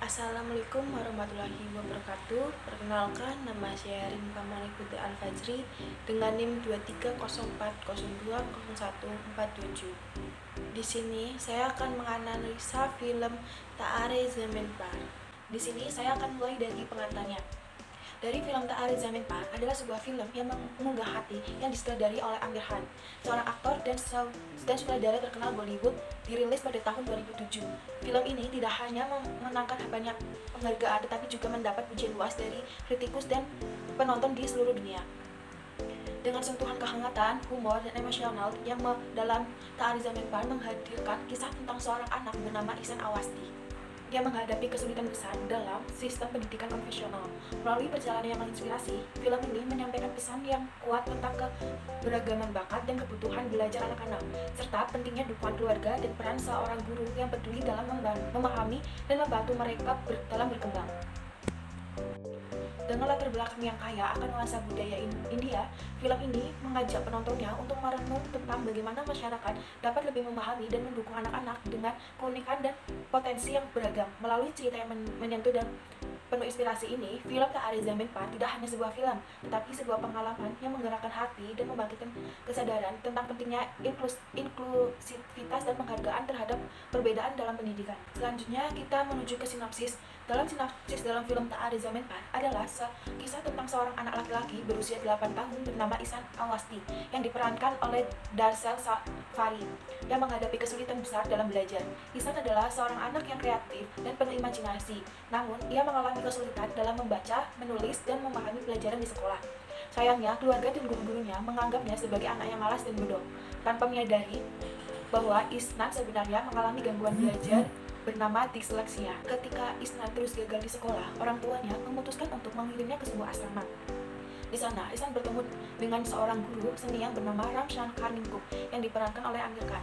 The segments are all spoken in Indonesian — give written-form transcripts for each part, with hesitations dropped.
Assalamualaikum warahmatullahi wabarakatuh. Perkenalkan, nama saya Rin Pamali Putri Al-Fajri dengan NIM 23040147. Di sini saya akan menganalisa film Taare Zameen Par. Di sini saya akan mulai dari pengantarnya. Dari film Taare Zameen Par adalah sebuah film yang mengunggah hati yang disutradari oleh Aamir Khan, seorang aktor dan sutradara terkenal Bollywood, dirilis pada tahun 2007. Film ini tidak hanya memenangkan banyak penghargaan tetapi juga mendapat pujian luas dari kritikus dan penonton di seluruh dunia. Dengan sentuhan kehangatan, humor, dan emosional yang dalam Taare Zameen Par menghadirkan kisah tentang seorang anak bernama Ihsan Awasthi. Dia menghadapi kesulitan besar dalam sistem pendidikan konvensional. Melalui perjalanan yang menginspirasi, film ini menyampaikan pesan yang kuat tentang keberagaman bakat dan kebutuhan belajar anak-anak, serta pentingnya dukungan keluarga dan peran seorang guru yang peduli dalam memahami dan membantu mereka dalam berkembang. Dengan latar belakang yang kaya akan nuansa budaya India, film ini mengajak penontonnya untuk merenung tentang bagaimana masyarakat dapat lebih memahami dan mendukung anak-anak dengan keunikan dan potensi yang beragam. Melalui cerita yang menyentuh dan penuh inspirasi ini, film Taare Zameen Par tidak hanya sebuah film, tetapi sebuah pengalaman yang menggerakkan hati dan membangkitkan kesadaran tentang pentingnya inklusivitas dan penghargaan terhadap perbedaan dalam pendidikan. Selanjutnya, kita menuju ke sinopsis. Dalam sinopsis dalam film Taare Zameen Par adalah kisah tentang seorang anak laki-laki berusia 8 tahun bernama Ihsan Awasthi yang diperankan oleh Darshil Safari yang menghadapi kesulitan besar dalam belajar. Ihsan adalah seorang anak yang kreatif dan penuh imajinasi, namun ia mengalami kesulitan dalam membaca, menulis, dan memahami pelajaran di sekolah. Sayangnya, keluarga dan guru-gurunya menganggapnya sebagai anak yang malas dan bodoh, tanpa menyadari bahwa Ihsan sebenarnya mengalami gangguan belajar bernama disleksia. Ketika Ihsan terus gagal di sekolah, orang tuanya memutuskan untuk mengirimnya ke sebuah asrama. Di sana, Ihsan bertemu dengan seorang guru seni yang bernama Ramshankar Ningkup yang diperankan oleh Aamir Khan,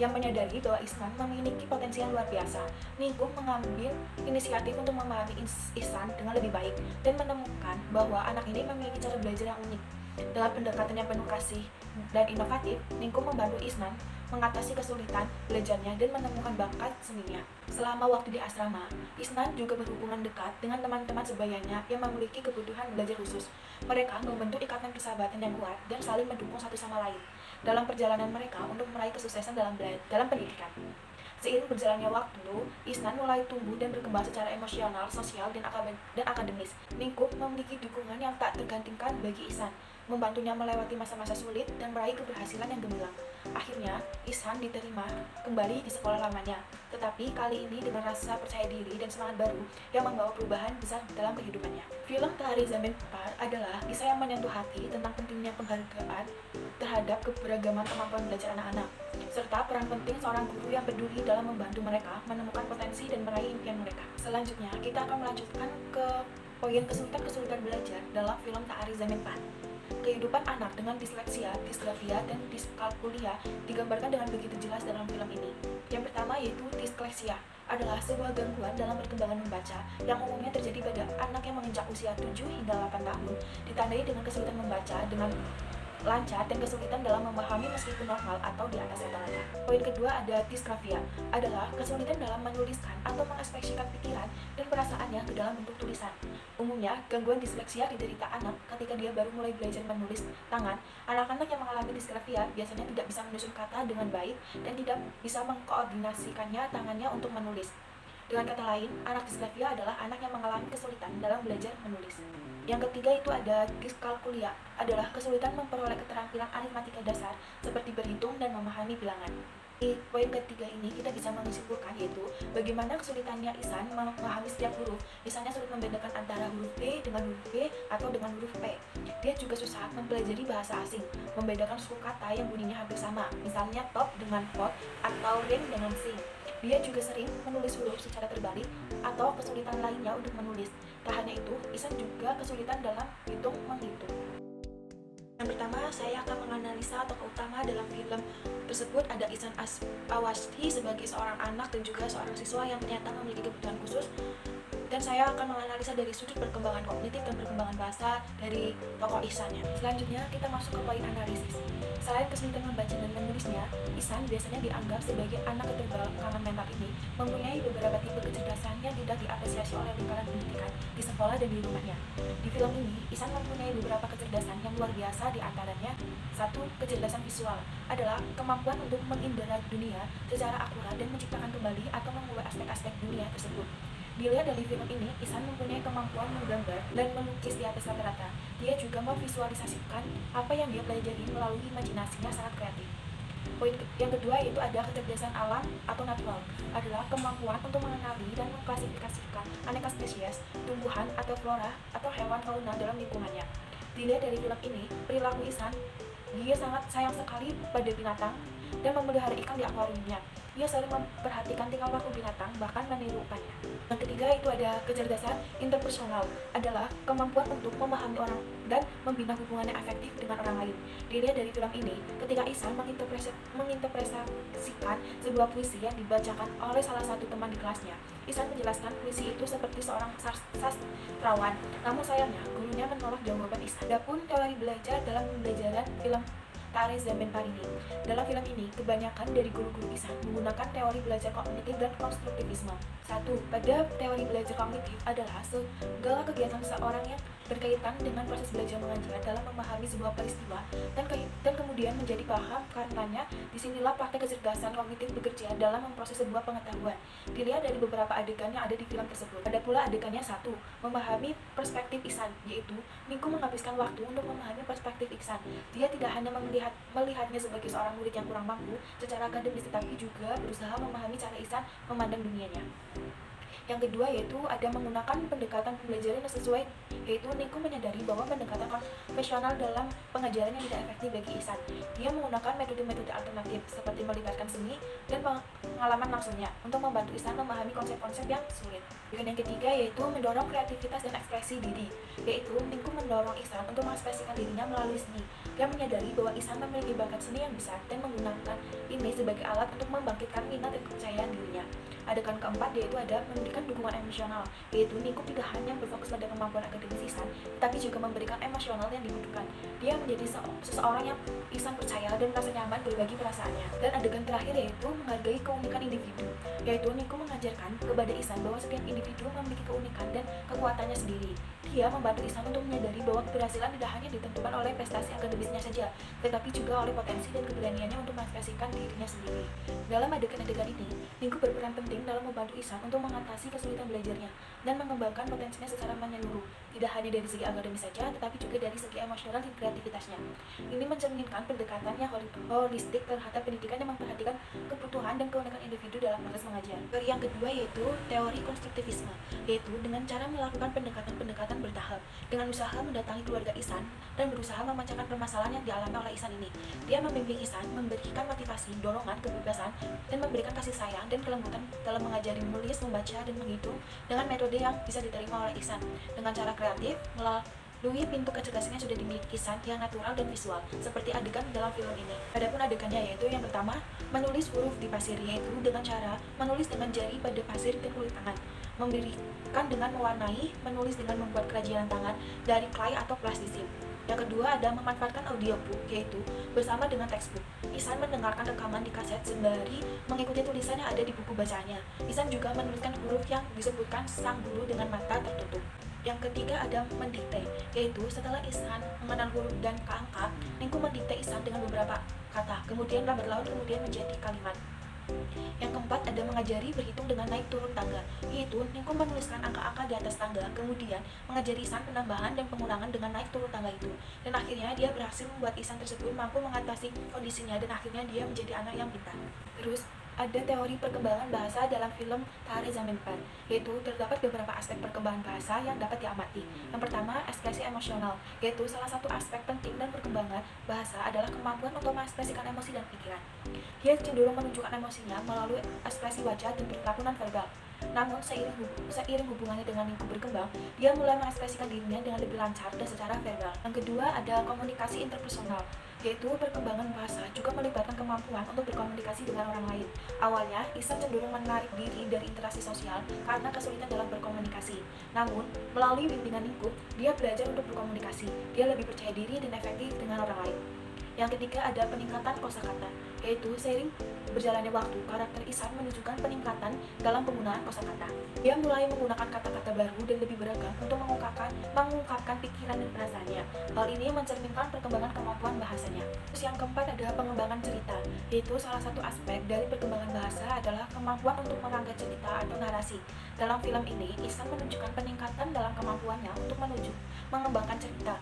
yang menyadari bahwa Ihsan memiliki potensi yang luar biasa. Ningkup mengambil inisiatif untuk memahami Ihsan dengan lebih baik dan menemukan bahwa anak ini memiliki cara belajar yang unik. Dengan pendekatan yang penuh kasih dan inovatif, Ningkup membantu Ihsan mengatasi kesulitan belajarnya dan menemukan bakat seninya. Selama waktu di asrama, Ihsan juga berhubungan dekat dengan teman-teman sebayanya yang memiliki kebutuhan belajar khusus. Mereka membentuk ikatan persahabatan yang kuat dan saling mendukung satu sama lain dalam perjalanan mereka untuk meraih kesuksesan dalam pendidikan. Seiring berjalannya waktu, Ihsan mulai tumbuh dan berkembang secara emosional, sosial, dan akademis. Ningkup memiliki dukungan yang tak tergantikan bagi Ihsan, membantunya melewati masa-masa sulit dan meraih keberhasilan yang gemilang. Akhirnya, Ihsan diterima kembali di sekolah lamanya, tetapi kali ini dengan rasa percaya diri dan semangat baru yang membawa perubahan besar dalam kehidupannya. Film Taare Zameen Par adalah kisah yang menyentuh hati tentang pentingnya penghargaan terhadap keberagaman kemampuan belajar anak-anak, serta peran penting seorang guru yang peduli dalam membantu mereka menemukan potensi dan meraih impian mereka. Selanjutnya, kita akan melanjutkan ke poin kesulitan-kesulitan belajar dalam film Taare Zameen Par. Kehidupan anak dengan disleksia, disgrafia, dan diskalkulia digambarkan dengan begitu jelas dalam film ini. Yang pertama yaitu disleksia, adalah sebuah gangguan dalam perkembangan membaca yang umumnya terjadi pada anak yang menginjak usia 7 hingga 8 tahun, ditandai dengan kesulitan membaca dengan lancar dan kesulitan dalam memahami meskipun normal atau di atas rata-rata. Poin kedua ada disgrafia, adalah kesulitan dalam menuliskan atau mengekspresikan pikiran dan perasaannya ke dalam bentuk tulisan. Umumnya, gangguan disleksia diderita anak ketika dia baru mulai belajar menulis tangan. Anak-anak yang mengalami disgrafia biasanya tidak bisa menyusun kata dengan baik dan tidak bisa mengkoordinasikannya tangannya untuk menulis. Dengan kata lain, anak disgrafia adalah anak yang mengalami kesulitan dalam belajar menulis. Yang ketiga itu ada diskalkulia, adalah kesulitan memperoleh keterampilan aritmatika dasar seperti berhitung dan memahami bilangan. Di poin ketiga ini kita bisa menyimpulkan yaitu bagaimana kesulitannya Ihsan memahami setiap huruf. Misalnya sulit membedakan antara huruf B dengan huruf B atau dengan huruf P. Dia juga susah mempelajari bahasa asing, membedakan suku kata yang bunyinya hampir sama, misalnya top dengan pot atau ring dengan sing. Dia juga sering menulis huruf secara terbalik atau kesulitan lainnya untuk menulis. Tak hanya itu, Ihsan juga kesulitan dalam menghitung. Yang pertama, saya akan menganalisa tokoh utama dalam film tersebut ada Ihsan Awasthi sebagai seorang anak dan juga seorang siswa yang ternyata memiliki kebutuhan khusus. dan saya akan menganalisa dari sudut perkembangan kognitif dan perkembangan bahasa dari tokoh Ihsannya. Selanjutnya kita masuk ke poin analisis. Selain kesulitan membaca dan menulisnya, Ihsan biasanya dianggap sebagai anak keterbelakangan mental ini mempunyai beberapa tipe kecerdasan yang tidak diapresiasi oleh lingkaran pendidikan di sekolah dan di rumahnya. Di film ini, Ihsan mempunyai beberapa kecerdasan yang luar biasa, di antaranya satu, kecerdasan visual adalah kemampuan untuk mengindera dunia secara akurat dan menciptakan kembali atau mengubah aspek-aspek dunia tersebut. Dilihat dari film ini, Ihsan mempunyai kemampuan menggambar dan melukis di atas rata-rata. Dia juga memvisualisasikan apa yang dia pelajari melalui imajinasinya sangat kreatif. Poin yang kedua yaitu ada kecerdasan alam atau natural, adalah kemampuan untuk mengenali dan mengklasifikasikan aneka spesies, tumbuhan atau flora atau hewan fauna dalam lingkungannya. Dilihat dari film ini, perilaku Ihsan, dia sangat sayang sekali pada binatang dan memelihara ikan di akuariumnya. Ia selalu memperhatikan tingkah laku binatang, bahkan menirukannya. Yang ketiga itu ada kecerdasan interpersonal, adalah kemampuan untuk memahami orang dan membina hubungan yang efektif dengan orang lain. Dilihat dari film ini, ketika Ihsan menginterpretasikan sebuah puisi yang dibacakan oleh salah satu teman di kelasnya, Ihsan menjelaskan puisi itu seperti seorang sastrawan. Namun sayangnya, gurunya menolak jawaban Ihsan. Adapun teori belajar dalam pembelajaran film Tare Zaman Parini. Dalam film ini, kebanyakan dari guru-guru Ihsan menggunakan teori belajar kognitif dan konstruktivisme. Satu, pada teori belajar kognitif adalah segala kegiatan seseorang yang berkaitan dengan proses belajar mengajar dalam memahami sebuah peristiwa dan kemudian menjadi paham. Karenanya, disinilah praktek kecerdasan kognitif bekerja dalam memproses sebuah pengetahuan. Dilihat dari beberapa adegan yang ada di film tersebut. Ada pula adegannya satu, memahami perspektif Ihsan, yaitu Ningku menghabiskan waktu untuk memahami perspektif Ihsan. Dia tidak hanya melihatnya sebagai seorang murid yang kurang mampu secara akademis, tetapi juga berusaha memahami cara Ihsan memandang dunianya. Yang kedua yaitu ada menggunakan pendekatan pembelajaran yang sesuai, yaitu Ningku menyadari bahwa pendekatan konvensional dalam pengajaran yang tidak efektif bagi Ihsan. Dia menggunakan metode-metode alternatif seperti melibatkan seni dan pengalaman langsungnya untuk membantu Ihsan memahami konsep-konsep yang sulit. Dan yang ketiga yaitu mendorong kreativitas dan ekspresi diri, yaitu Ningku mendorong Ihsan untuk mengekspresikan dirinya melalui seni. Dia menyadari bahwa Ihsan memiliki bakat seni yang besar dan menggunakan ini sebagai alat untuk membangkitkan minat dan kepercayaan dirinya. Adegan keempat yaitu ada memberikan dukungan emosional, yaitu Ningku tidak hanya berfokus pada kemampuan akademis Ihsan, tapi juga memberikan emosional yang dibutuhkan. Dia menjadi seseorang yang Ihsan percaya dan merasa nyaman berbagi perasaannya. Dan adegan terakhir yaitu menghargai keunikan individu, yaitu Ningku mengajarkan kepada Ihsan bahwa setiap individu memiliki keunikan dan kekuatannya sendiri. Dia membantu Ihsan untuk menyadari bahwa keberhasilan tidak hanya ditentukan oleh prestasi akademisnya saja, tetapi juga oleh potensi dan keberaniannya untuk mengekspresikan dirinya sendiri. Dalam adegan-adegan ini, Ningku berperan penting dalam membantu Ihsan untuk mengatasi kesulitan belajarnya dan mengembangkan potensinya secara menyeluruh, tidak hanya dari segi akademis saja, tetapi juga dari segi emosional dan kreativitasnya. Ini mencerminkan pendekatan yang holistik terhadap pendidikan yang memperhatikan kebutuhan dan keunikan individu dalam proses mengajar. Teori yang kedua yaitu teori konstruktivisme, yaitu dengan cara melakukan pendekatan bertahap, dengan usaha mendatangi keluarga Ihsan dan berusaha memecahkan permasalahan yang dialami oleh Ihsan ini. Dia membimbing Ihsan, memberikan motivasi, dorongan, kebebasan, dan memberikan kasih sayang dan kelembutan dalam mengajari menulis, membaca, dan menghitung dengan metode yang bisa diterima oleh Ihsan. Dengan cara kreatif, melalui pintu kecerdasannya sudah dimiliki Ihsan yang natural dan visual, seperti adegan dalam film ini. Adapun adegannya yaitu yang pertama, menulis huruf di pasir, yaitu dengan cara menulis dengan jari pada pasir dan kulit tangan, memberikan dengan mewarnai, menulis dengan membuat kerajinan tangan dari clay atau plastisim. Yang kedua ada memanfaatkan audiobook, yaitu bersama dengan textbook. Ihsan mendengarkan rekaman di kaset sembari mengikuti tulisan yang ada di buku bacaannya. Ihsan juga menuliskan huruf yang disebutkan sang guru dengan mata tertutup. Yang ketiga ada mendikte, yaitu setelah Ihsan mengenal huruf dan angka, Ningku mendikte Ihsan dengan beberapa kata, kemudian lambat laun kemudian menjadi kalimat. Yang keempat ada mengajari berhitung dengan naik turun tangga, yaitu Ningku menuliskan angka-angka di atas tangga, kemudian mengajari Ihsan penambahan dan pengurangan dengan naik turun tangga itu. Dan akhirnya dia berhasil membuat Ihsan tersebut mampu mengatasi kondisinya dan akhirnya dia menjadi anak yang pintar. Terus ada teori perkembangan bahasa dalam film Tare Zaman Par, yaitu terdapat beberapa aspek perkembangan bahasa yang dapat diamati. Yang pertama, ekspresi emosional, yaitu salah satu aspek penting dan perkembangan bahasa adalah kemampuan untuk mengekspresikan emosi dan pikiran. Dia cenderung menunjukkan emosinya melalui ekspresi wajah dan perilaku nonverbal. Namun seiring hubungannya dengan lingkup berkembang, dia mulai mengekspresikan dirinya dengan lebih lancar dan secara verbal. Yang kedua ada komunikasi interpersonal, yaitu perkembangan bahasa juga melibatkan kemampuan untuk berkomunikasi dengan orang lain. Awalnya, Ihsan cenderung menarik diri dari interaksi sosial karena kesulitan dalam berkomunikasi. Namun, melalui bimbingan lingkup, dia belajar untuk berkomunikasi. Dia lebih percaya diri dan efektif dengan orang lain. Yang ketiga ada peningkatan kosakata, yaitu seiring berjalannya waktu, karakter Ihsan menunjukkan peningkatan dalam penggunaan kosakata. Dia mulai menggunakan kata-kata baru dan lebih beragam untuk mengungkapkan pikiran dan perasaannya. Hal ini mencerminkan perkembangan kemampuan bahasanya. Terus yang keempat ada pengembangan cerita, yaitu salah satu aspek dari perkembangan bahasa adalah kemampuan untuk merangkai cerita atau narasi. Dalam film ini, Ihsan menunjukkan peningkatan dalam kemampuannya untuk mengembangkan cerita,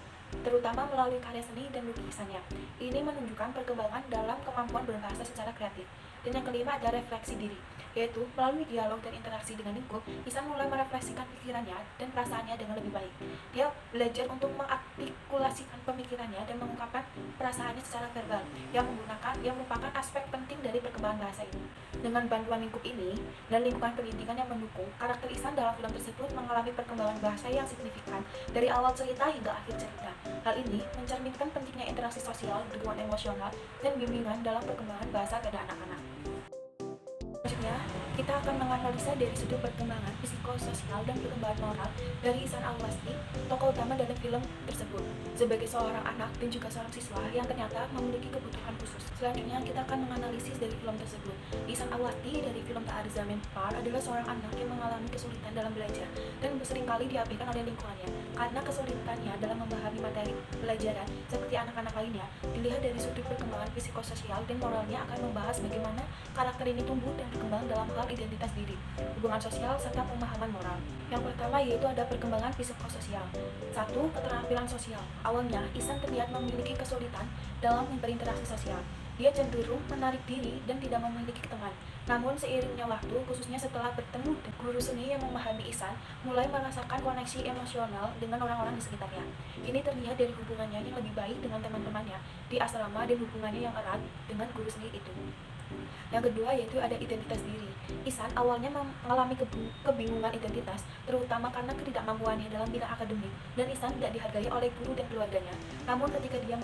terutama melalui karya seni dan lukisannya. Ini menunjukkan perkembangan dalam kemampuan berbahasa secara kreatif. Dan yang kelima ada refleksi diri, yaitu melalui dialog dan interaksi dengan lingkup, Ihsan mulai merefleksikan pikirannya dan perasaannya dengan lebih baik. Dia belajar untuk mengartikulasikan pemikirannya dan mengungkapkan perasaannya secara verbal, yang merupakan aspek penting dari perkembangan bahasa ini. Dengan bantuan lingkup ini dan lingkungan pendidikan yang mendukung, karakter Ihsan dalam film tersebut mengalami perkembangan bahasa yang signifikan dari awal cerita hingga akhir cerita. Hal ini mencerminkan pentingnya interaksi sosial, dukungan emosional, dan bimbingan dalam perkembangan bahasa pada anak-anak. Selanjutnya, kita akan menganalisa dari sudut perkembangan psikososial dan perkembangan moral dari Ihsan Al-Wasthi, tokoh utama dalam film tersebut, sebagai seorang anak dan juga seorang siswa yang ternyata memiliki kebutuhan khusus. Selanjutnya, kita akan menganalisis dari film tersebut. Ihsan Al-Wasthi dari film Ta'arzamin Par adalah seorang anak yang mengalami kesulitan dalam belajar dan seringkali diabaikan oleh lingkungannya. Karena kesulitannya dalam memahami materi pelajaran seperti anak-anak lainnya, dilihat dari sudut perkembangan psikososial dan moralnya akan membahas bagaimana karakter ini tumbuh dan berkembang dalam hal identitas diri, hubungan sosial, serta pemahaman moral. Yang pertama yaitu ada perkembangan psikososial. 1. Keterampilan sosial. Awalnya, Ihsan terlihat memiliki kesulitan dalam berinteraksi sosial. Dia cenderung menarik diri dan tidak memiliki teman. Namun seiringnya waktu, khususnya setelah bertemu guru seni yang memahami Ihsan, mulai merasakan koneksi emosional dengan orang-orang di sekitarnya. Ini terlihat dari hubungannya yang lebih baik dengan teman-temannya di asrama dan hubungannya yang erat dengan guru seni itu. Yang kedua yaitu ada identitas diri. Ihsan awalnya mengalami kebingungan identitas, terutama karena ketidakmampuannya dalam bidang akademik, dan Ihsan tidak dihargai oleh guru dan keluarganya. Namun ketika dia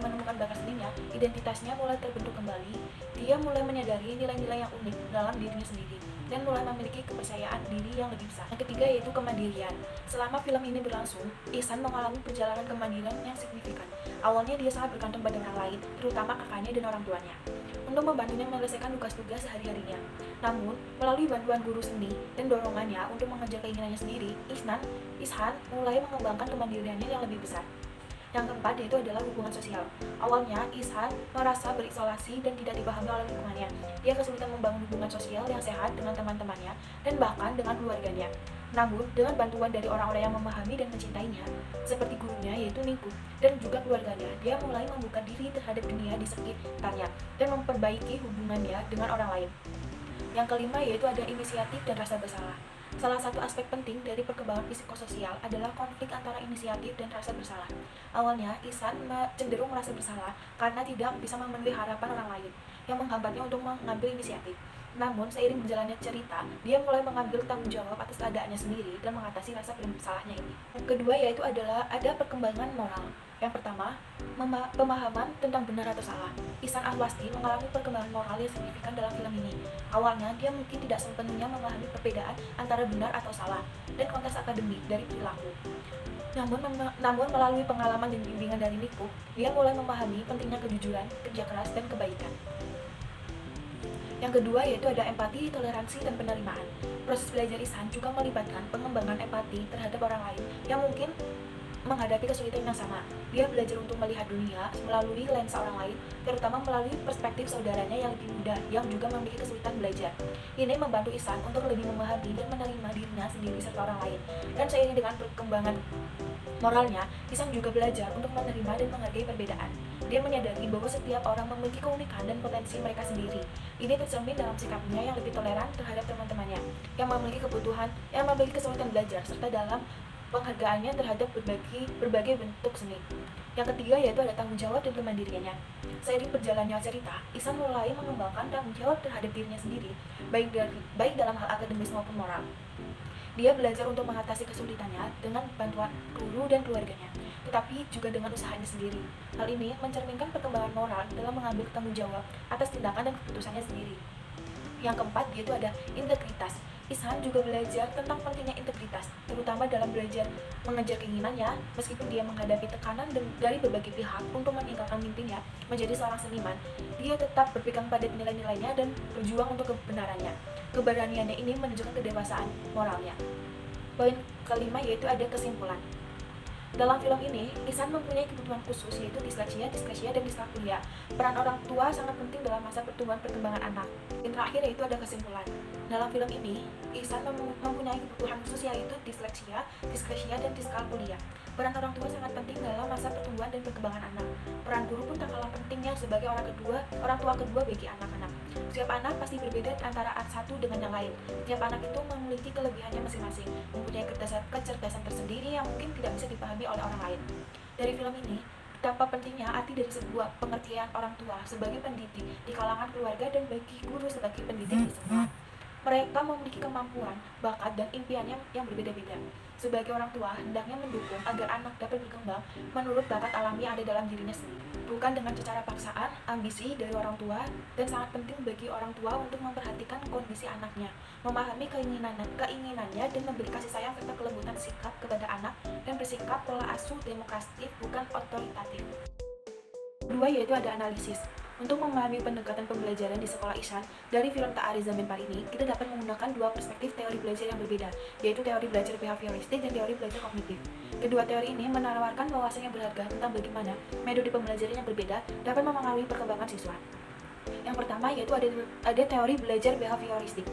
menemukan bakat seninya, identitasnya mulai terbentuk kembali. Dia mulai menyadari nilai-nilai yang unik dalam dirinya sendiri dan mulai memiliki kepercayaan diri yang lebih besar. Yang ketiga yaitu kemandirian. Selama film ini berlangsung, Ihsan mengalami perjalanan kemandirian yang signifikan. Awalnya dia sangat bergantung pada orang lain, terutama kakaknya dan orang tuanya, untuk membantunya menyelesaikan tugas-tugas sehari-harinya. Namun, melalui bantuan guru seni dan dorongannya untuk mengejar keinginannya sendiri, Ihsan mulai mengembangkan kemandiriannya yang lebih besar. Yang keempat yaitu adalah hubungan sosial. Awalnya, Ihsan merasa berisolasi dan tidak dipahami oleh lingkungannya. Dia kesulitan membangun hubungan sosial yang sehat dengan teman-temannya dan bahkan dengan keluarganya. Namun, dengan bantuan dari orang-orang yang memahami dan mencintainya, seperti gurunya yaitu lingkup dan juga keluarganya, dia mulai membuka diri terhadap dunia di sekitarnya dan memperbaiki hubungannya dengan orang lain. Yang kelima yaitu ada inisiatif dan rasa bersalah. Salah satu aspek penting dari perkembangan psikososial adalah konflik antara inisiatif dan rasa bersalah. Awalnya, Ihsan cenderung merasa bersalah karena tidak bisa memenuhi harapan orang lain yang menghambatnya untuk mengambil inisiatif. Namun, seiring berjalannya cerita, dia mulai mengambil tanggung jawab atas keadaannya sendiri dan mengatasi rasa bersalahnya ini. Yang kedua yaitu adalah ada perkembangan moral. Yang pertama, pemahaman tentang benar atau salah. Ihsan Al-Wasthi mengalami perkembangan moral yang signifikan dalam film ini. Awalnya, dia mungkin tidak sepenuhnya memahami perbedaan antara benar atau salah dan konteks akademik dari perilaku. Namun melalui pengalaman dan bimbingan dari lingkup, dia mulai memahami pentingnya kejujuran, kerja keras, dan kebaikan. Yang kedua yaitu ada empati, toleransi, dan penerimaan. Proses belajar Ihsan juga melibatkan pengembangan empati terhadap orang lain yang mungkin menghadapi kesulitan yang sama. Dia belajar untuk melihat dunia melalui lensa orang lain, terutama melalui perspektif saudaranya yang lebih muda yang juga memiliki kesulitan belajar. Ini membantu Ihsan untuk lebih memahami dan menerima dirinya sendiri serta orang lain. Dan seiring dengan perkembangan moralnya, Ihsan juga belajar untuk menerima dan menghargai perbedaan. Dia menyadari bahwa setiap orang memiliki keunikan dan potensi mereka sendiri. Ini tercermin dalam sikapnya yang lebih toleran terhadap teman-temannya yang memiliki kesulitan belajar, serta dalam penghargaannya terhadap berbagai bentuk seni. Yang ketiga yaitu ada tanggung jawab dan kemandiriannya. Seiring berjalannya cerita, Ihsan mulai mengembangkan tanggung jawab terhadap dirinya sendiri, baik dalam hal akademis maupun moral. Dia belajar untuk mengatasi kesulitannya dengan bantuan guru dan keluarganya, tetapi juga dengan usahanya sendiri. Hal ini mencerminkan perkembangan moral dalam mengambil tanggung jawab atas tindakan dan keputusannya sendiri. Yang keempat, yaitu ada integritas. Ihsan juga belajar tentang pentingnya integritas, terutama dalam belajar mengejar keinginannya. Meskipun dia menghadapi tekanan dari berbagai pihak untuk meninggalkan mimpinya menjadi seorang seniman, dia tetap berpegang pada nilai-nilainya dan berjuang untuk kebenarannya. Keberaniannya ini menunjukkan kedewasaan moralnya. Poin kelima yaitu ada kesimpulan. Dalam film ini, Ihsan mempunyai kebutuhan khusus yaitu disleksia, dan diskalkulia. Peran orang tua sangat penting dalam masa pertumbuhan perkembangan anak. Yang terakhir yaitu ada kesimpulan. Dalam film ini, Ihsan mempunyai kebutuhan khusus yaitu disleksia, dan diskalkulia. Peran orang tua sangat penting dalam masa pertumbuhan dan perkembangan anak. Peran guru pun tak kalah pentingnya sebagai orang tua kedua bagi anak-anak. Setiap anak pasti berbeda antara satu dengan yang lain. Setiap anak itu memiliki kelebihannya masing-masing, mempunyai kecerdasan tersendiri yang mungkin tidak bisa dipahami oleh orang lain. Dari film ini, betapa pentingnya arti dari sebuah pengertian orang tua sebagai pendidik di kalangan keluarga dan bagi guru sebagai pendidik di sekolah. Mereka memiliki kemampuan, bakat, dan impiannya yang berbeda-beda. Sebagai orang tua, hendaknya mendukung agar anak dapat berkembang menurut bakat alami yang ada dalam dirinya sendiri, bukan dengan secara paksaan, ambisi dari orang tua, dan sangat penting bagi orang tua untuk memperhatikan kondisi anaknya, memahami keinginannya, dan memberi kasih sayang serta kelembutan sikap kepada anak, dan bersikap pola asuh demokratis bukan otoritatif. Kedua yaitu ada analisis. Untuk memahami pendekatan pembelajaran di sekolah Ihsan dari film Tak Ari Zaman Par ini, kita dapat menggunakan dua perspektif teori belajar yang berbeda, yaitu teori belajar behavioristik dan teori belajar kognitif. Kedua teori ini menawarkan wawasan yang berharga tentang bagaimana metode pembelajaran yang berbeda dapat mempengaruhi perkembangan siswa. Yang pertama yaitu ada teori belajar behavioristik.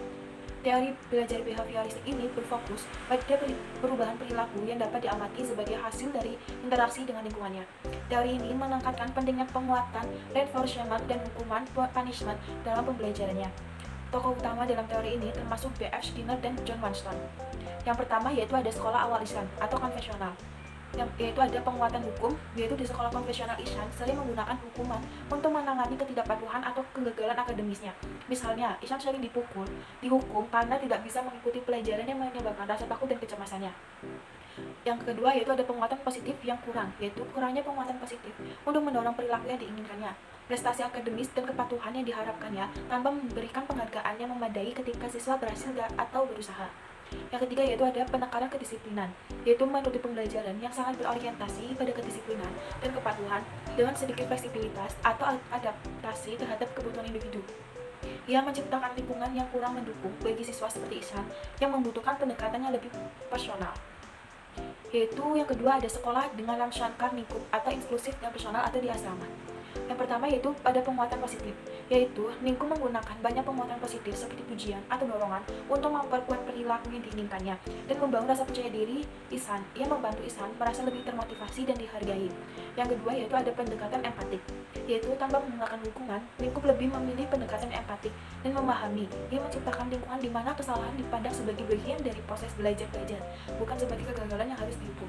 Teori belajar behavioristik ini berfokus pada perubahan perilaku yang dapat diamati sebagai hasil dari interaksi dengan lingkungannya. Teori ini menekankan pentingnya penguatan reinforcement dan hukuman punishment dalam pembelajarannya. Tokoh utama dalam teori ini termasuk B.F. Skinner dan John Marston. Yang pertama yaitu ada sekolah awal Ihsan atau konvensional, yaitu ada penguatan hukum, yaitu di sekolah konvensional Ihsan sering menggunakan hukuman untuk menangani ketidakpatuhan atau kegagalan akademisnya. Misalnya, Ihsan sering dihukum karena tidak bisa mengikuti pelajaran yang menyebabkan rasa takut dan kecemasannya. Yang kedua yaitu ada penguatan positif yang kurang, yaitu kurangnya penguatan positif untuk mendorong perilaku yang diinginkannya, prestasi akademis dan kepatuhan yang diharapkannya tanpa memberikan penghargaan yang memadai ketika siswa berhasil atau berusaha. Yang ketiga yaitu ada penekanan kedisiplinan, yaitu metode pembelajaran yang sangat berorientasi pada kedisiplinan dan kepatuhan dengan sedikit fleksibilitas atau adaptasi terhadap kebutuhan individu. Ia menciptakan lingkungan yang kurang mendukung bagi siswa seperti Ihsan yang membutuhkan pendekatan yang lebih personal. Yaitu yang kedua ada sekolah dengan Ramshankar Nikup atau inklusif dan personal atau di asrama. Yang pertama yaitu pada penguatan positif, yaitu Ningku menggunakan banyak penguatan positif seperti pujian atau dorongan untuk memperkuat perilaku yang diinginkannya dan membangun rasa percaya diri Ihsan. Ia membantu Ihsan merasa lebih termotivasi dan dihargai. Yang kedua yaitu ada pendekatan empatik, yaitu tanpa menggunakan hukuman, Ningku lebih memilih pendekatan empatik dan memahami. Ia menciptakan lingkungan di mana kesalahan dipandang sebagai bagian dari proses belajar, bukan sebagai kegagalan yang harus dihukum.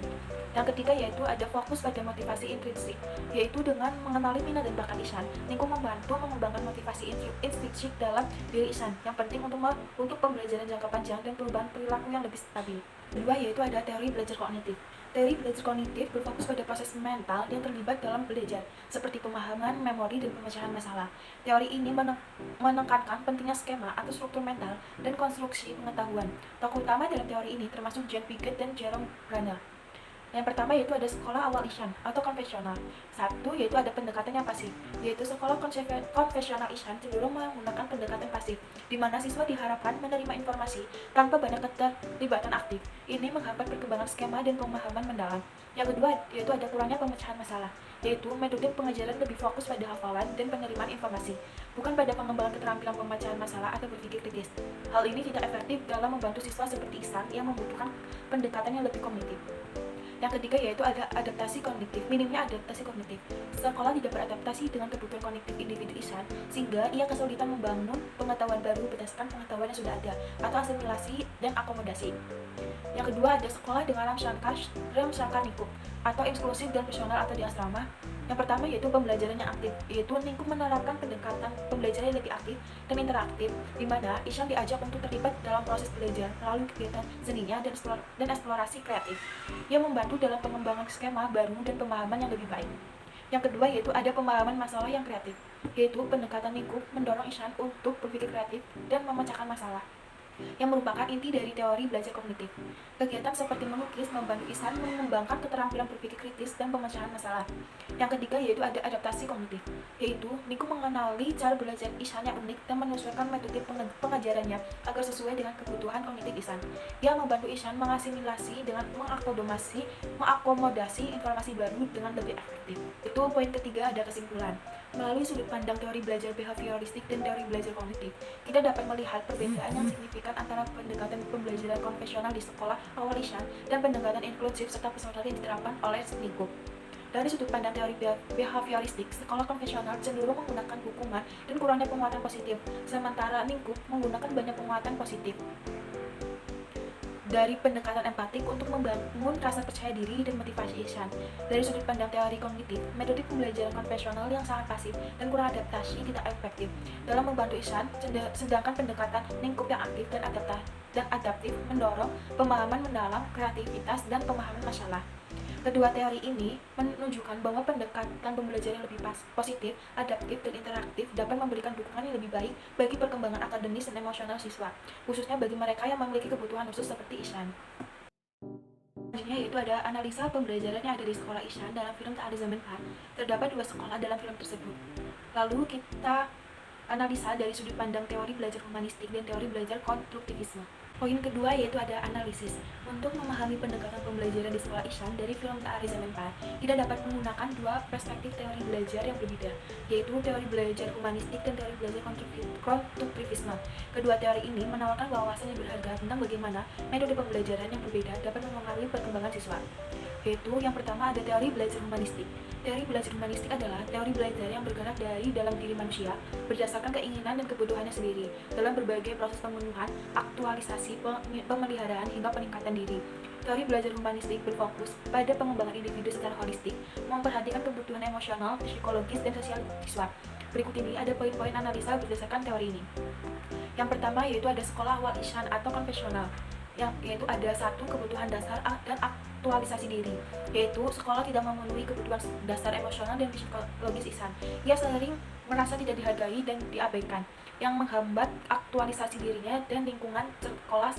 Yang ketiga yaitu ada fokus pada motivasi intrinsik, yaitu dengan mengenali minat dan bakat Ihsan, Ningku membantu mengembangkan motivasi intrinsik dalam diri Ihsan yang penting untuk pembelajaran jangka panjang dan perubahan perilaku yang lebih stabil. Kedua yaitu ada teori belajar kognitif. Teori belajar kognitif berfokus pada proses mental yang terlibat dalam belajar, seperti pemahaman, memori, dan pemecahan masalah. Teori ini menekankan pentingnya skema atau struktur mental dan konstruksi pengetahuan. Tokoh utama dalam teori ini termasuk John Piaget dan Jerome Bruner. Yang pertama yaitu ada sekolah awal Ihsan atau konvensional. Satu yaitu ada pendekatan yang pasif, yaitu sekolah konvensional Ihsan cenderung menggunakan pendekatan pasif, di mana siswa diharapkan menerima informasi tanpa banyak keterlibatan aktif. Ini menghambat perkembangan skema dan pemahaman mendalam. Yang kedua yaitu ada kurangnya pemecahan masalah, yaitu metode pengajaran lebih fokus pada hafalan dan penerimaan informasi, bukan pada pengembangan keterampilan pemecahan masalah atau berpikir kritis. Hal ini tidak efektif dalam membantu siswa seperti Ihsan yang membutuhkan pendekatan yang lebih kognitif. Yang ketiga yaitu ada adaptasi kognitif, minimnya adaptasi kognitif. Sekolah tidak beradaptasi dengan kebutuhan kognitif individu Ihsan, sehingga ia kesulitan membangun pengetahuan baru berdasarkan pengetahuan yang sudah ada, atau asimilasi dan akomodasi. Yang kedua ada sekolah dengan Ramshankar Nikup. atau eksklusif dan personal atau di asrama. Yang pertama yaitu pembelajaran yang aktif, yaitu lingkup menerapkan pendekatan pembelajaran yang lebih aktif dan interaktif, di mana Ishan diajak untuk terlibat dalam proses belajar melalui kegiatan seninya dan eksplorasi kreatif yang membantu dalam pengembangan skema baru dan pemahaman yang lebih baik. Yang kedua yaitu ada pemahaman masalah yang kreatif, yaitu pendekatan lingkup mendorong Ishan untuk berpikir kreatif dan memecahkan masalah, yang merupakan inti dari teori belajar kognitif. Kegiatan seperti melukis membantu Ihsan mengembangkan keterampilan berpikir kritis dan pemecahan masalah. Yang ketiga yaitu ada adaptasi kognitif, yaitu Niku mengenali cara belajar Ihsan yang unik dan menyesuaikan metode pengajarannya agar sesuai dengan kebutuhan kognitif Ihsan, yang membantu Ihsan mengasimilasi dengan mengakomodasi informasi baru dengan lebih efektif. Itu poin ketiga, ada kesimpulan. Melalui sudut pandang teori belajar behavioristik dan teori belajar kognitif, kita dapat melihat perbedaan yang signifikan antara pendekatan pembelajaran konvensional di sekolah awal Ihsan dan pendekatan inklusif serta personal yang diterapkan oleh lingkup. Dari sudut pandang teori behavioristik, sekolah konvensional cenderung menggunakan hukuman dan kurangnya penguatan positif, sementara lingkup menggunakan banyak penguatan positif. Dari pendekatan empatik untuk membangun rasa percaya diri dan motivasi Ihsan. Dari sudut pandang teori kognitif, metode pembelajaran konvensional yang sangat pasif dan kurang adaptasi tidak efektif dalam membantu Ihsan, sedangkan pendekatan lingkup yang aktif dan adaptif mendorong pemahaman mendalam, kreativitas, dan pemahaman masalah. Kedua teori ini menunjukkan bahwa pendekatan pembelajaran yang lebih positif, adaptif, dan interaktif dapat memberikan dukungan yang lebih baik bagi perkembangan akademis dan emosional siswa, khususnya bagi mereka yang memiliki kebutuhan khusus seperti Ihsan. Selanjutnya yaitu ada analisa pembelajaran yang ada di sekolah Ihsan dalam film Tak Ada Zaman Pak. Terdapat 2 sekolah dalam film tersebut. Lalu kita analisa dari sudut pandang teori belajar humanistik dan teori belajar konstruktivisme. Poin kedua yaitu ada analisis. Untuk memahami pendekatan pembelajaran di sekolah Ihsan dari film Tak Ada Zaman Pak, kita dapat menggunakan 2 perspektif teori belajar yang berbeda, yaitu teori belajar humanistik dan teori belajar konstruktivisme. Kedua teori ini menawarkan wawasan yang berharga tentang bagaimana metode pembelajaran yang berbeda dapat mempengaruhi perkembangan siswa. Yaitu yang pertama ada teori belajar humanistik. Teori belajar humanistik adalah teori belajar yang bergerak dari dalam diri manusia berdasarkan keinginan dan kebutuhannya sendiri dalam berbagai proses pemenuhan, aktualisasi, pemeliharaan hingga peningkatan diri. Teori belajar humanistik berfokus pada pengembangan individu secara holistik, memperhatikan kebutuhan emosional, psikologis, dan sosial siswa. Berikut ini ada poin-poin analisa berdasarkan teori ini. Yang pertama yaitu ada sekolah awal Ihsan atau konvensional, yaitu ada 1 kebutuhan dasar dan aktualisasi diri, yaitu sekolah tidak memenuhi kebutuhan dasar emosional dan psikologis Ihsan. Ia sering merasa tidak dihargai dan diabaikan, yang menghambat aktualisasi dirinya, dan lingkungan sekolah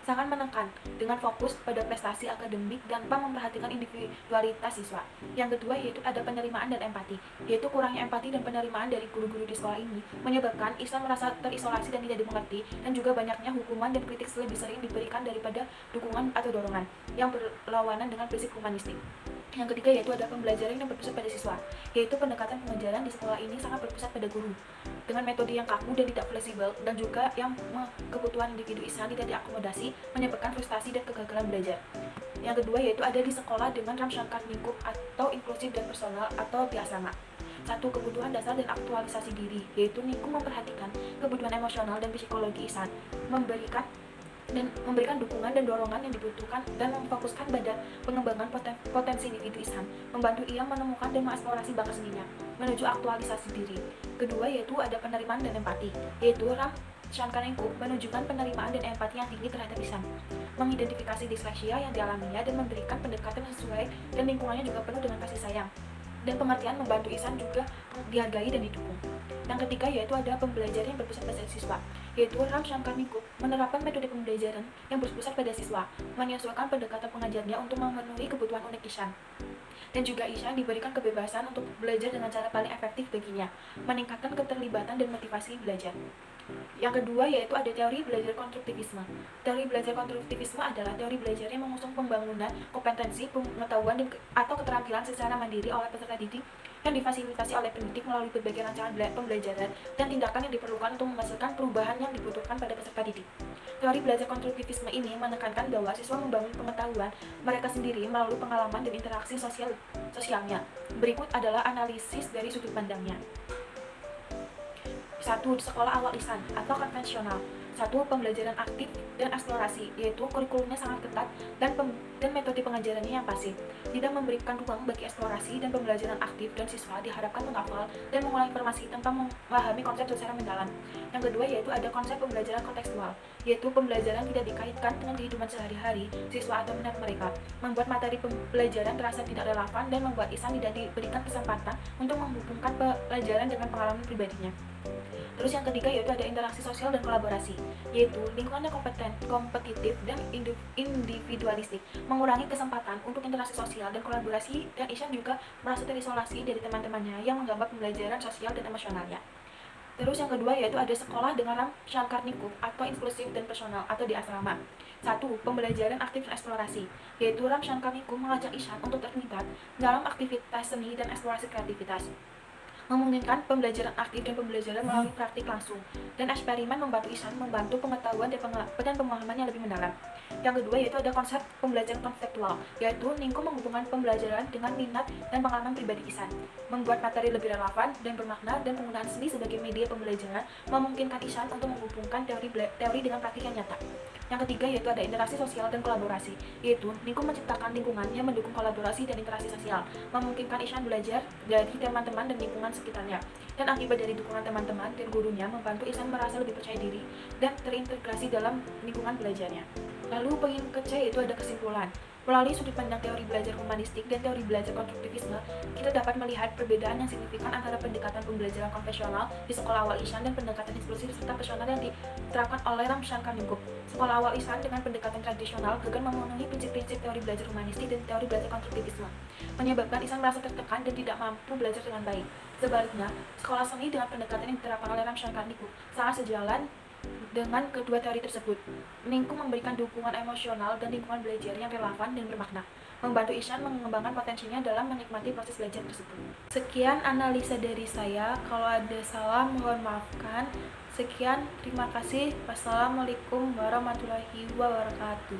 sangat menekan dengan fokus pada prestasi akademik tanpa memperhatikan individualitas siswa. Yang kedua yaitu ada penerimaan dan empati, yaitu kurangnya empati dan penerimaan dari guru-guru di sekolah ini menyebabkan Ihsan merasa terisolasi dan tidak dimengerti, dan juga banyaknya hukuman dan kritik lebih sering diberikan daripada dukungan atau dorongan yang berlawanan dengan prinsip humanistik. Yang ketiga yaitu ada pembelajaran yang berpusat pada siswa, yaitu pendekatan pengajaran di sekolah ini sangat berpusat pada guru dengan metode yang kaku dan tidak fleksibel, dan juga yang kebutuhan individu Ihsan tidak diakomodasi, menyebabkan frustasi dan kegagalan belajar. Yang kedua yaitu ada di sekolah dengan rangsangan lingkup atau inklusif dan personal atau di asrama. 1. Kebutuhan dasar dan aktualisasi diri, yaitu lingkup memperhatikan kebutuhan emosional dan psikologi Ihsan, memberikan dukungan dan dorongan yang dibutuhkan, dan memfokuskan pada pengembangan potensi individu Ihsan, membantu ia menemukan dan mengeksplorasi bakat seninya menuju aktualisasi diri. Kedua yaitu ada penerimaan dan empati, yaitu Shankan Lingkup menunjukkan penerimaan dan empati yang tinggi terhadap Ihsan, mengidentifikasi disleksia yang dialaminya dan memberikan pendekatan yang sesuai, dan lingkungannya juga penuh dengan kasih sayang dan pengertian, membantu Ihsan juga dihargai dan didukung. Yang ketiga yaitu ada pembelajaran yang berpusat pada siswa, yaitu Shankan Lingkup menerapkan metode pembelajaran yang berpusat pada siswa, menyesuaikan pendekatan pengajarnya untuk memenuhi kebutuhan unik Ihsan, dan juga Ihsan diberikan kebebasan untuk belajar dengan cara paling efektif baginya, meningkatkan keterlibatan dan motivasi belajar. Yang kedua yaitu ada teori belajar konstruktivisme. Teori belajar konstruktivisme adalah teori belajar yang mengusung pembangunan kompetensi, pengetahuan, atau keterampilan secara mandiri oleh peserta didik yang difasilitasi oleh pendidik melalui berbagai rancangan pembelajaran dan tindakan yang diperlukan untuk menghasilkan perubahan yang dibutuhkan pada peserta didik. Teori belajar konstruktivisme ini menekankan bahwa siswa membangun pengetahuan mereka sendiri melalui pengalaman dan interaksi sosialnya. Berikut adalah analisis dari sudut pandangnya. 1. Sekolah awal Ihsan atau konvensional. Satu, pembelajaran aktif dan eksplorasi, yaitu kurikulumnya sangat ketat dan metode pengajarannya yang pasif. Tidak memberikan ruang bagi eksplorasi dan pembelajaran aktif, dan siswa diharapkan menghafal dan mengulang informasi tanpa memahami konsep secara mendalam. Yang kedua yaitu ada konsep pembelajaran kontekstual, yaitu pembelajaran tidak dikaitkan dengan kehidupan sehari-hari siswa atau minat mereka, membuat materi pembelajaran terasa tidak relevan dan membuat Ihsan tidak diberikan kesempatan untuk menghubungkan pelajaran dengan pengalaman pribadinya. Terus yang ketiga yaitu ada interaksi sosial dan kolaborasi, yaitu lingkungannya kompetitif dan individualistik, mengurangi kesempatan untuk interaksi sosial dan kolaborasi, dan Ihsan juga merasa terisolasi dari teman-temannya yang menggambar pembelajaran sosial dan emosionalnya. Terus yang kedua yaitu ada sekolah dengan ram Shankarnikul atau inklusif dan personal atau di asrama. Satu, pembelajaran aktif dan eksplorasi, yaitu ram Shankarnikul mengajak Ihsan untuk terlibat dalam aktivitas seni dan eksplorasi kreativitas, memungkinkan pembelajaran aktif dan pembelajaran melalui praktik langsung, dan eksperimen membantu Ihsan membantu pengetahuan dan pemahaman yang lebih mendalam. Yang kedua yaitu ada konsep pembelajaran konseptual, yaitu Ningku menghubungkan pembelajaran dengan minat dan pengalaman pribadi Ihsan, membuat materi lebih relevan dan bermakna, dan penggunaan seni sebagai media pembelajaran memungkinkan Ihsan untuk menghubungkan teori dengan praktik yang nyata. Yang ketiga yaitu ada interaksi sosial dan kolaborasi, yaitu Ningku menciptakan lingkungan yang mendukung kolaborasi dan interaksi sosial, memungkinkan Ihsan belajar dari teman-teman dan lingkungan sekitarnya, dan akibat dari dukungan teman-teman dan gurunya membantu Ihsan merasa lebih percaya diri dan terintegrasi dalam lingkungan belajarnya. Lalu poin ke-C yaitu ada kesimpulan. Melalui sudut pandang teori belajar humanistik dan teori belajar konstruktivisme, kita dapat melihat perbedaan yang signifikan antara pendekatan pembelajaran konvensional di sekolah awal Ihsan dan pendekatan inklusif serta personal yang diterapkan oleh Ram Shankarnikul. Sekolah awal Ihsan dengan pendekatan tradisional gagal memenuhi prinsip-prinsip teori belajar humanistik dan teori belajar konstruktivisme, menyebabkan Ihsan merasa tertekan dan tidak mampu belajar dengan baik. Sebaliknya, sekolah seni dengan pendekatan yang diterapkan oleh Ram Shankarnikul sangat sejalan dengan kedua teori tersebut. Ningku memberikan dukungan emosional dan lingkungan belajar yang relevan dan bermakna, membantu Ihsan mengembangkan potensinya dalam menikmati proses belajar tersebut. Sekian analisa dari saya. Kalau ada salah mohon maafkan. Sekian, terima kasih. Wassalamualaikum warahmatullahi wabarakatuh.